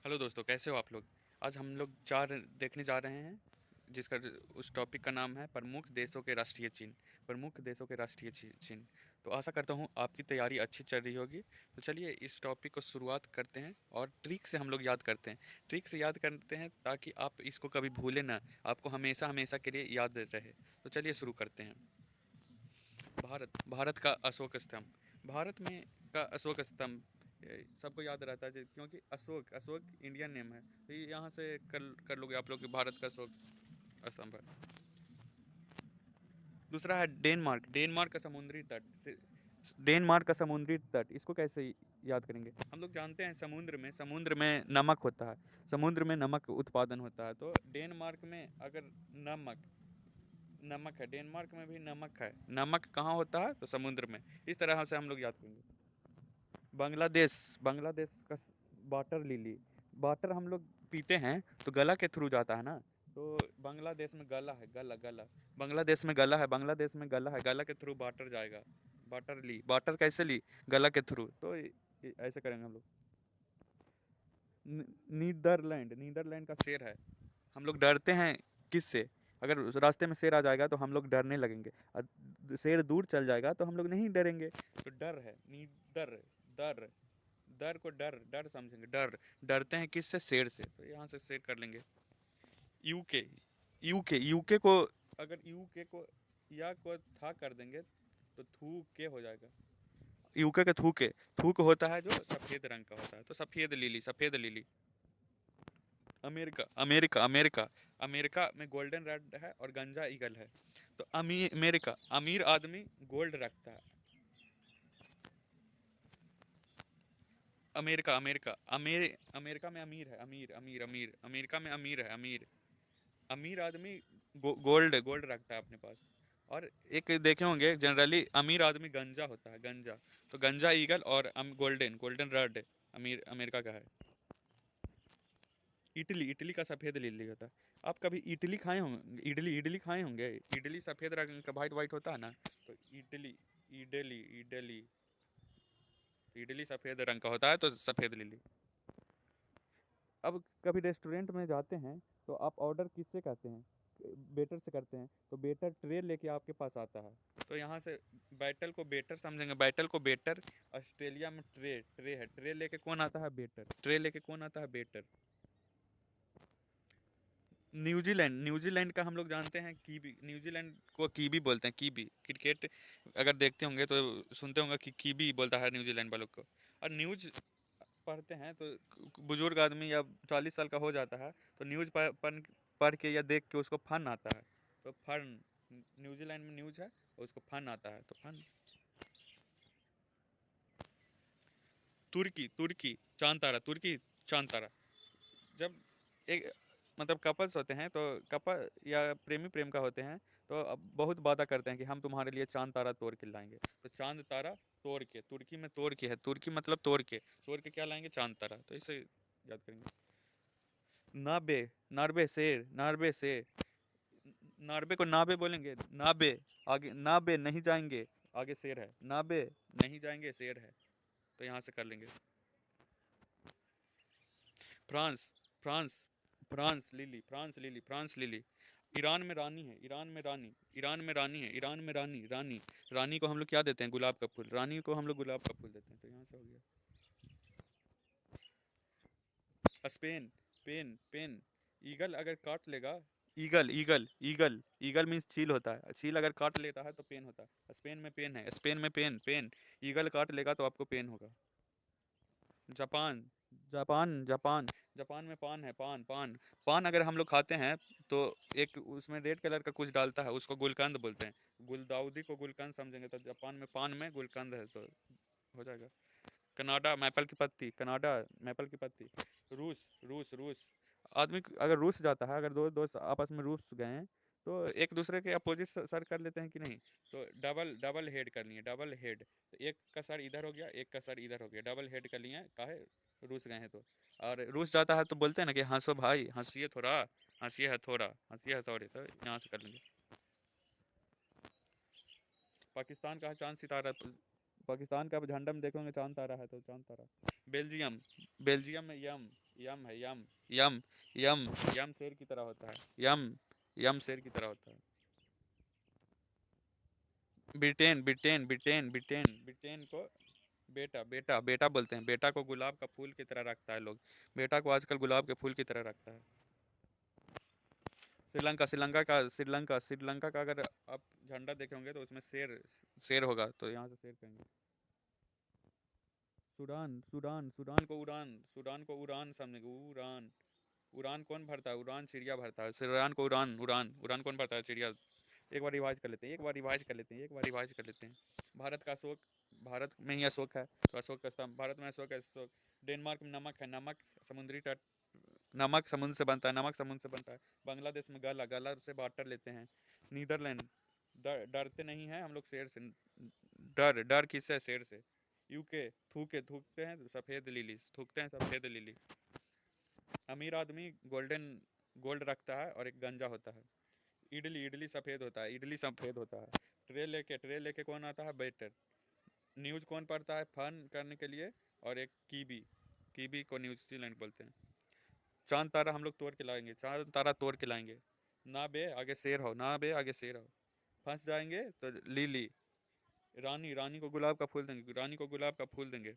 Hello दोस्तों, कैसे हो आप लोग। आज हम लोग देखने जा रहे हैं जिसका उस टॉपिक का नाम है प्रमुख देशों के राष्ट्रीय चिन्ह। प्रमुख देशों के राष्ट्रीय चिन्ह। तो आशा करता हूँ आपकी तैयारी अच्छी चल रही होगी। तो चलिए इस टॉपिक को शुरुआत करते हैं और ट्रिक से हम लोग याद करते हैं। ट्रिक से याद करते हैं ताकि आप इसको कभी भूलें ना, आपको हमेशा हमेशा के लिए याद रहे। तो चलिए शुरू करते हैं। भारत भारत का अशोक स्तंभ। भारत में का अशोक स्तंभ सबको याद रहता है क्योंकि अशोक अशोक इंडियन नेम है। तो ये यहाँ से कर लोगे आप लोग कि भारत का अशोक स्तंभ है। दूसरा है डेनमार्क। डेनमार्क का समुद्री तट डेनमार्क का समुद्री तट, इसको कैसे याद करेंगे। हम लोग जानते हैं समुद्र में नमक होता है। समुद्र में नमक उत्पादन होता है। तो डेनमार्क में अगर नमक नमक है, डेनमार्क में भी नमक है। नमक कहाँ होता है, तो समुद्र में। इस तरह से हम लोग याद करेंगे। बांग्लादेश बांग्लादेश का वाटर लिली। वाटर हम लोग पीते हैं तो गला के थ्रू जाता है ना। तो बांग्लादेश में गला है, गला गला। बांग्लादेश में गला है, बांग्लादेश में गला है, गला के थ्रू वाटर जाएगा। वाटर कैसे ली, गला के थ्रू। तो ऐसे करेंगे हम लोग। नीदरलैंड नीदरलैंड का शेर है। हम लोग डरते हैं किससे। अगर उस रास्ते में शेर आ जाएगा तो हम लोग डरने लगेंगे, और शेर दूर चल जाएगा तो हम लोग नहीं डरेंगे। तो डर है नीदर। दर डर को डर डर समझेंगे, डर। डरते हैं किससे, शेर से। तो यहाँ से शेर कर लेंगे। यूके यूके को अगर यूके को या को था कर देंगे तो थू के हो जाएगा। यूके के थूक होता है जो सफेद रंग का होता है। तो सफेद lily. America America America America में गोल्डन रेड है और गंजा ईगल है। तो अमेरिका, अमीर आदमी गोल्ड रखता है। अमेरिका अमेरिका अमेरिका में अमीर है, अमीर अमीर अमीर अमेरिका में अमीर है, अमीर। अमीर आदमी गोल्ड गोल्ड रखता है अपने पास। और एक देखे होंगे जनरली अमीर आदमी गंजा होता है, गंजा। तो गंजा ईगल और गोल्डन गोल्डन रेड अमीर अमेरिका का है। इटली इटली का सफ़ेद लिली होता है। आप कभी इडली खाए होंगे, इडली इडली खाए होंगे। इडली सफ़ेद रंग का वाइट वाइट होता है ना। तो इडली इडली इडली इडली सफ़ेद रंग का होता है, तो सफ़ेद लिली। अब कभी रेस्टोरेंट में जाते हैं तो आप ऑर्डर किससे करते हैं, वेटर से करते हैं। तो वेटर ट्रे लेके आपके पास आता है। तो यहाँ से बैटल को बेटर समझेंगे, बैटल को बेटर। ऑस्ट्रेलिया में ट्रे ट्रे है, ट्रे लेके कौन आता है, बेटर। ट्रे लेके कौन आता है, बेटर। न्यूजीलैंड न्यूजीलैंड का हम लोग जानते हैं कीवी। न्यूजीलैंड को कीवी बोलते हैं, कीवी। क्रिकेट अगर देखते होंगे तो सुनते होंगे कि कीवी बोलता है न्यूजीलैंड वालों को। और न्यूज पढ़ते हैं तो बुजुर्ग आदमी या 40 साल का हो जाता है तो न्यूज पढ़ के या देख के उसको फन आता है। तो फन, न्यूजीलैंड में न्यूज है और उसको फन आता है, तो फन। तुर्की तुर्की चांद तारा, तुर्की चांद तारा। जब एक मतलब कपल्स होते हैं तो कपल या प्रेमी प्रेम का होते हैं तो अब बहुत वादा करते हैं कि हम तुम्हारे लिए चांद तारा तोड़ के लाएंगे। तो चांद तारा तोड़ के, तुर्की में तोड़ के है, तुर्की मतलब तोड़ के क्या लाएंगे, चांद तारा। तो इसे याद करेंगे। नाबे नार्बे शेर, नार्बे शेर। नार्बे को नाबे बोलेंगे, नाबे। आगे नाबे नहीं जाएंगे, आगे शेर है। नाबे नहीं जाएंगे, शेर है। तो यहाँ से कर लेंगे। France France France lily France lily. Iran में रानी है, ईरान में रानी। ईरान में रानी है, ईरान में रानी रानी। रानी को हम लोग क्या देते हैं, गुलाब का फूल। रानी को हम लोग गुलाब का फूल देते हैं। तो यहाँ से हो गया। Spain pen pen. ईगल अगर काट लेगा, eagle eagle eagle eagle means चील होता है। चील अगर काट लेता है तो पेन होता है। स्पेन में पेन है, स्पेन में पेन पेन। ईगल काट लेगा तो आपको पेन होगा। जापान जापान जापान जापान में पान है, पान पान। पान अगर हम लोग खाते हैं तो एक उसमें रेड कलर का कुछ डालता है, उसको गुलकंद बोलते हैं। गुलदाउदी को गुलकंद समझेंगे तो जापान में पान में गुलकंद है, तो हो जाएगा। कनाडा मैपल की पत्ती, कनाडा मैपल की पत्ती। रूस रूस रूस। आदमी अगर रूस जाता है, अगर दो दोस्त आपस में रूस गए हैं तो एक दूसरे के अपोजिट सर कर लेते हैं कि नहीं। तो डबल डबल हेड कर लिए, डबल हेड। तो एक का सर इधर हो गया, एक का सर इधर हो गया, डबल हेड कर लिए काहे, रूस गए हैं तो। और रूस जाता है तो बोलते हैं ना कि हंसो भाई, हंसिए थोड़ा, हंसिए हथौड़ा, हंसिए हथौड़े। तो यहाँ से कर लेंगे। पाकिस्तान का है चांद सितारा। तो पाकिस्तान का झंडा में देखोगे चांद तारा है, तो चांद तारा। बेल्जियम बेल्जियम में यम यम है, यम। यम यम यम शेर की तरह होता है। यम यम शेर की तरह होता है। Britain Britain Britain Britain Britain को बेटा बेटा बेटा बोलते हैं। बेटा को गुलाब का फूल की तरह रखता है लोग। बेटा को आजकल गुलाब के फूल की तरह रखता है। श्रीलंका का अगर आप झंडा देखे होंगे तो उसमें शेर शेर होगा, तो यहाँ से शेर कहेंगे। सूडान सूडान सूडान को उड़ान, सूडान को उड़ान समझेंगे, उड़ान। उड़ान कौन भरता है? उड़ान चिड़िया भरता है। सूडान को उड़ान, उड़ान उड़ान कौन भरता है? चिड़िया। एक बार रिवाइज कर लेते हैं, एक बार रिवाइज कर लेते हैं, एक बार रिवाइज कर लेते हैं। भारत का अशोक, भारत में ही अशोक है तो अशोक का स्तंभ। भारत में अशोक है, अशोक। डेनमार्क में नमक है, नमक समुद्री तट, नमक समुद्र से बनता है, नमक समुद्र से बनता है। बांग्लादेश में गला, गला से वाटर लेते हैं। नीदरलैंड, डरते नहीं हैं हम लोग शेर से। डर डर किससे? शेर से। यूके, थूके थूकते हैं सफ़ेद लिली, थूकते हैं सफ़ेद लिली। अमीर आदमी गोल्डन, गोल्ड रखता है और एक गंजा होता है। इडली, इडली सफ़ेद होता है, इडली सफ़ेद होता है। ट्रे लेके कौन आता है? वेटर। न्यूज़ कौन पढ़ता है फन करने के लिए? और एक कीवी, कीवी को न्यूजीलैंड बोलते हैं। चांद तारा हम लोग तोड़ के लाएंगे, चांद तारा तोड़ के लाएंगे। ना बे आगे शेर हो, ना बे आगे शेर हो। फंस जाएंगे तो लीली। रानी, रानी को गुलाब का फूल देंगे, रानी को गुलाब का फूल देंगे।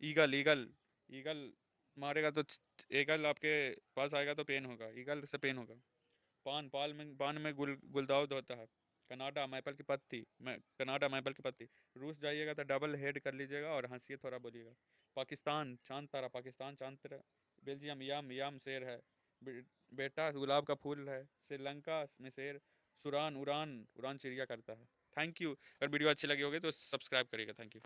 ईगल, ईगल, ईगल मारेगा तो ईगल आपके पास आएगा तो पेन होगा, ईगल से पेन होगा। पान में गुलदाउद होता है। कनाडा मैपल की पत्ती, कनाडा मैपल की पत्ती। रूस जाइएगा तो डबल हेड कर लीजिएगा और हंसिए थोड़ा, बोलिएगा। पाकिस्तान चांद तारा, पाकिस्तान चांद तारा। बेल्जियम यम, यम शेर है। बेटा गुलाब का फूल है। श्रीलंका में शेर। सुरान, उड़ान, उड़ान चिड़िया करता है। Thank you. अगर वीडियो अच्छी लगी होगी तो सब्सक्राइब करिएगा। Thank you.